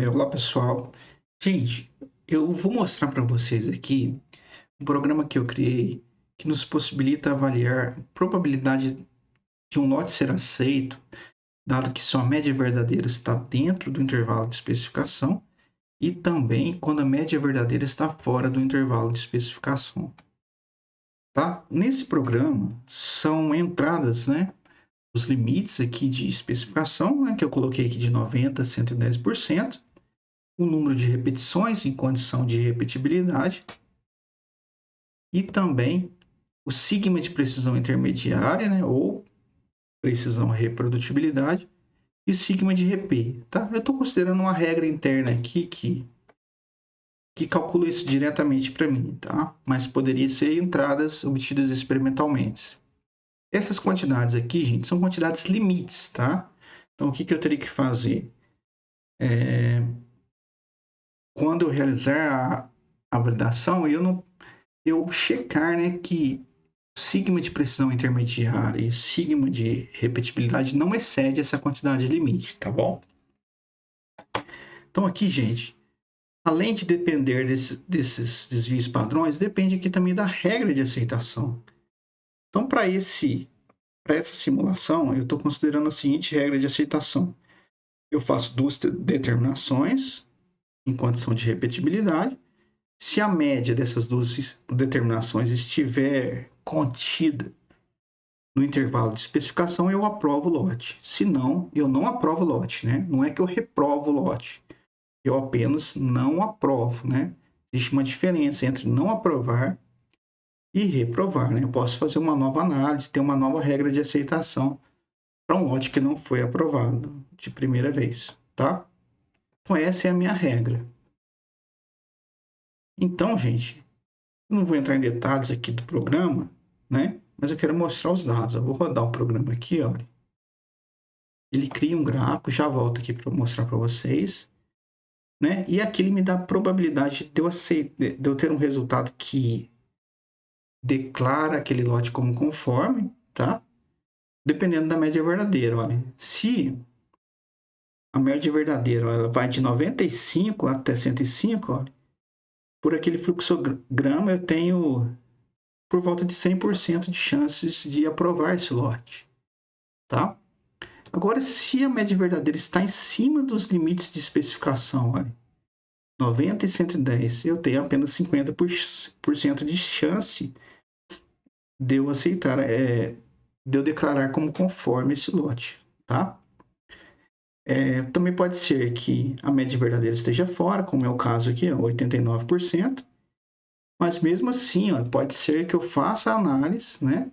Olá pessoal. Gente, eu vou mostrar para vocês aqui um programa que eu criei que nos possibilita avaliar a probabilidade de um lote ser aceito, dado que sua média verdadeira está dentro do intervalo de especificação e também quando a média verdadeira está fora do intervalo de especificação. Tá? Nesse programa são entradas, né, os limites aqui de especificação, né, que eu coloquei aqui de 90 a 110%. O número de repetições em condição de repetibilidade e também o sigma de precisão intermediária, né, ou precisão reprodutibilidade, e o sigma de RP. Tá? Eu estou considerando uma regra interna aqui que calcula isso diretamente para mim, tá? Mas poderia ser entradas obtidas experimentalmente. Essas quantidades aqui, gente, são quantidades limites, tá? Então, o que eu teria que fazer? Quando eu realizar a validação, eu checar, né, que o sigma de precisão intermediária e o sigma de repetibilidade não excede essa quantidade limite, tá bom? Então aqui, gente, além de depender desses desvios padrões, depende aqui também da regra de aceitação. Então, para essa simulação, eu estou considerando a seguinte regra de aceitação. Eu faço duas determinações em condição de repetibilidade. Se a média dessas duas determinações estiver contida no intervalo de especificação, eu aprovo o lote. Se não, eu não aprovo o lote, né? Não é que eu reprovo o lote. Eu apenas não aprovo, né? Existe uma diferença entre não aprovar e reprovar, né? Eu posso fazer uma nova análise, ter uma nova regra de aceitação para um lote que não foi aprovado de primeira vez, tá? Então, essa é a minha regra. Então, gente, eu não vou entrar em detalhes aqui do programa, né? Mas eu quero mostrar os dados. Eu vou rodar o programa aqui, olha. Ele cria um gráfico, já volto aqui para mostrar para vocês, né? E aqui ele me dá a probabilidade de eu ter um resultado que declara aquele lote como conforme, tá? Dependendo da média verdadeira, olha. Se a média verdadeira ela vai de 95 até 105, olha, por aquele fluxograma eu tenho por volta de 100% de chances de aprovar esse lote, tá? Agora, se a média verdadeira está em cima dos limites de especificação, olha, 90 e 110, eu tenho apenas 50% de chance de eu aceitar, de eu declarar como conforme esse lote, tá? Também pode ser que a média verdadeira esteja fora, como é o caso aqui, 89%, mas mesmo assim, ó, pode ser que eu faça a análise, né?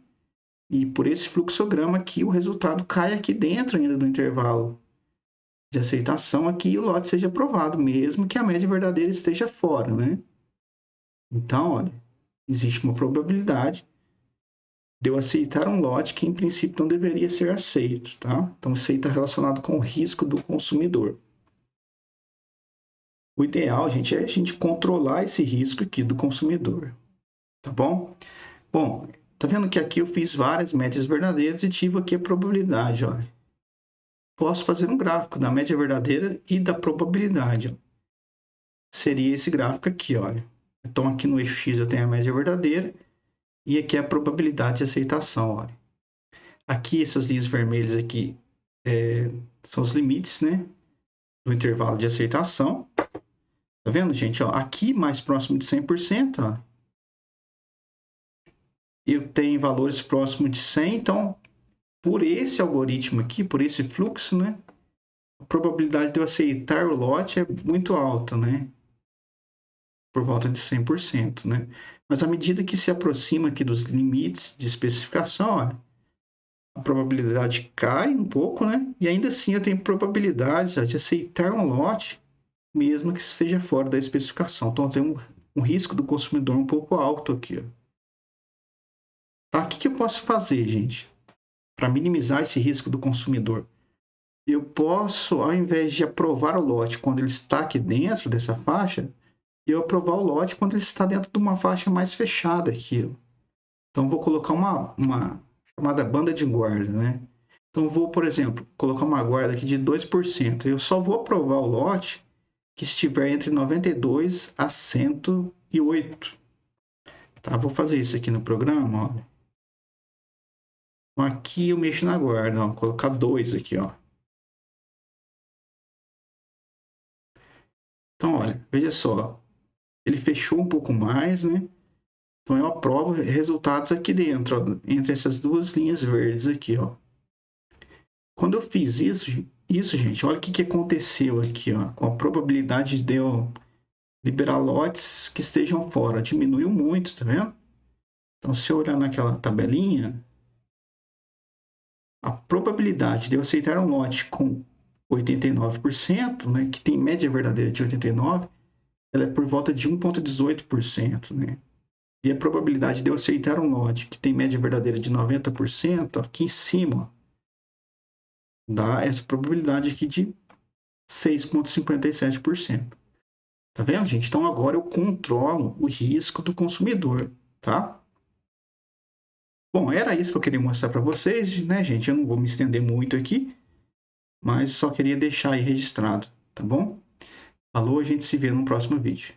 E por esse fluxograma aqui, o resultado cai aqui dentro ainda do intervalo de aceitação aqui e o lote seja aprovado, mesmo que a média verdadeira esteja fora, né? Então, olha, existe uma probabilidade de eu aceitar um lote que, em princípio, não deveria ser aceito, tá? Então, isso aí está relacionado com o risco do consumidor. O ideal, gente, é a gente controlar esse risco aqui do consumidor, tá bom? Bom, tá vendo que aqui eu fiz várias médias verdadeiras e tive aqui a probabilidade, olha. Posso fazer um gráfico da média verdadeira e da probabilidade, ó. Seria esse gráfico aqui, olha. Então, aqui no eixo X eu tenho a média verdadeira e aqui a probabilidade de aceitação, olha. Aqui, essas linhas vermelhas aqui são os limites, né, do intervalo de aceitação. Tá vendo, gente? Ó, aqui, mais próximo de 100%, ó, eu tenho valores próximos de 100, então, por esse algoritmo aqui, por esse fluxo, né, a probabilidade de eu aceitar o lote é muito alta, né, por volta de 100%, né. Mas à medida que se aproxima aqui dos limites de especificação, ó, a probabilidade cai um pouco, né, e ainda assim eu tenho probabilidade ó, de aceitar um lote mesmo que esteja fora da especificação. Então, tem um risco do consumidor um pouco alto aqui. Ó. Tá? O que eu posso fazer, gente, para minimizar esse risco do consumidor? Eu posso, ao invés de aprovar o lote quando ele está aqui dentro dessa faixa, eu aprovar o lote quando ele está dentro de uma faixa mais fechada aqui. Ó. Então, vou colocar uma chamada banda de guarda, né? Então, vou, por exemplo, colocar uma guarda aqui de 2%. Eu só vou aprovar o lote que estiver entre 92 a 108. Tá? Vou fazer isso aqui no programa, olha. Então, aqui eu mexo na guarda, ó. Vou colocar 2 aqui, ó. Então, olha, veja só. Ele fechou um pouco mais, né? Então, eu aprovo resultados aqui dentro, ó, entre essas duas linhas verdes aqui, ó. Quando eu fiz isso, gente, olha o que aconteceu aqui, ó, com a probabilidade de eu liberar lotes que estejam fora. Diminuiu muito, tá vendo? Então, se eu olhar naquela tabelinha, a probabilidade de eu aceitar um lote com 89%, né, que tem média verdadeira de 89%, ela é por volta de 1,18%, né? E a probabilidade de eu aceitar um lote que tem média verdadeira de 90%, aqui em cima, dá essa probabilidade aqui de 6,57%. Tá vendo, gente? Então agora eu controlo o risco do consumidor, tá? Bom, era isso que eu queria mostrar para vocês, né, gente? Eu não vou me estender muito aqui, mas só queria deixar aí registrado, tá bom? Falou, a gente se vê no próximo vídeo.